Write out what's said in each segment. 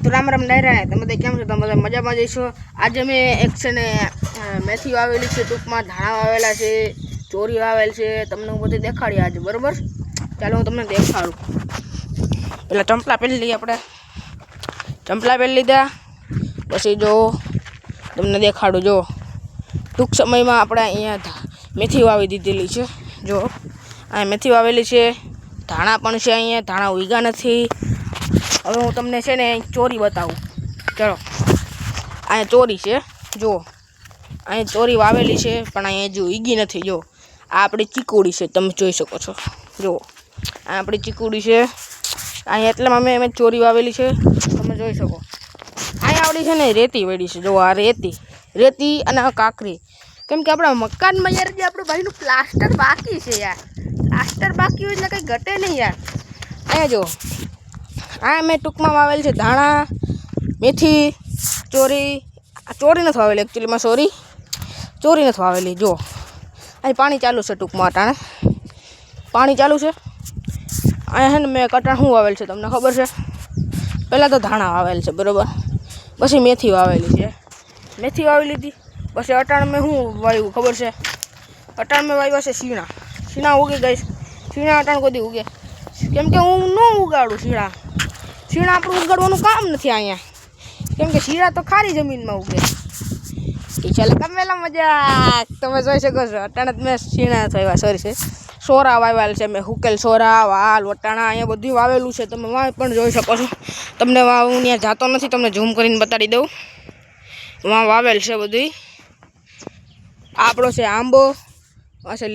તો રામ રામ ડાયરા તમે બધા કેમ છો? તમે બધા મજામાં જઈશો? આજે મેં એક છે ને મેથી વાવેલી છે, ટૂંકમાં ધાણા વાવેલા છે, ચોરી વાવેલ છે, તમને હું બધી દેખાડી આજે, બરાબર? ચાલો હું તમને દેખાડું. પેલા ચંપલા પહેરી લઈએ આપણે. ચંપલા પહેરી લીધા પછી જો તમને દેખાડું. જો ટૂંક સમયમાં આપણે અહીંયા મેથી વાવી દીધેલી છે. જો અહીંયા મેથી વાવેલી છે, ધાણા પણ છે. અહીંયા ધાણા ઉગ્યા નથી. હવે હું તમને છે ને ચોરી બતાવું. ચલો, અહીંયા ચોરી છે. જો અહીંયા ચોરી વાવેલી છે, પણ અહીંયા જો ઉગી નથી. જો આ આપણી ચીકુડી છે, તમે જોઈ શકો છો. જો આ આપણી ચીકુડી છે. અહીંયા એટલામાં મેં ચોરી વાવેલી છે, તમે જોઈ શકો. અહીંયા આવડી છે ને રેતી વળી છે. જો આ રેતી અને આ કાંકરી. કેમ કે આપણા મકાનમાં યાર જે આપણું ભાઈનું પ્લાસ્ટર બાકી છે યાર. પ્લાસ્ટર બાકી હોય એટલે કંઈ ઘટે નહીં યાર. અહીંયા જો આ મેં ટૂંકમાં વાવેલ છે ધાણા, મેથી, ચોરી નથી વાવેલી એકચ્યુઅલીમાં. ચોરી નથી વાવેલી. જો અહીં પાણી ચાલુ છે, ટૂંકમાં અટાણે પાણી ચાલુ છે. અહીંયા છે ને મેં કટાણ શું વાવેલ છે તમને ખબર છે? પહેલાં તો ધાણા વાવેલ છે, બરાબર. પછી મેથી વાવેલી છે. મેથી વાવી લીધી. પછી અટાણ મેં શું વાવ્યું ખબર છે? અટાણ મેં વાવ્યા છે શીણા ઉગી ગઈ. શીણા અટાણ કોઈ ઉગે, કેમ કે હું ન ઉગાડું શીણા આપણું ઉગાડવાનું કામ નથી અહીંયા. કેમ કે શીણા તો ખારી જમીનમાં ઉગે. ચાલે કમેલા મજા. તમે જોઈ શકો છો અટાણે મેં શીણા થયા, સોરી છે સોરા વાવેલ છે. મેં હુકેલ સોરા, વાલ, વટાણા અહીંયા બધું વાવેલું છે. તમે વાવ પણ જોઈ શકો છો. તમને હું ત્યાં જાતો નથી, તમને ઝૂમ કરીને બતાડી દઉં. વાવ વાવેલ છે બધું. આપણો છે આંબો, આ છે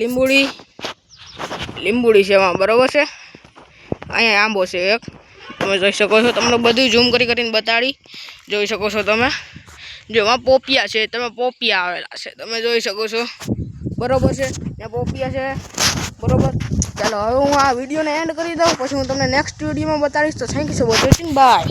લીંબુડી છે વાં, બરાબર છે. અહીંયા આંબો છે એક, તમે જોઈ શકો છો. તમને બધું ઝૂમ કરીને બતાડી જોઈ શકો છો તમે. જો આ પોપિયા છે, તમે પોપિયા આવેલા છે, તમે જોઈ શકો છો, બરાબર છે. ત્યાં પોપિયા છે, બરાબર. ચાલો હવે હું આ વિડીયોને એન્ડ કરી દઉં, પછી હું તમને નેક્સ્ટ વિડીયોમાં બતાડીશ. તો thank you so much watching, by.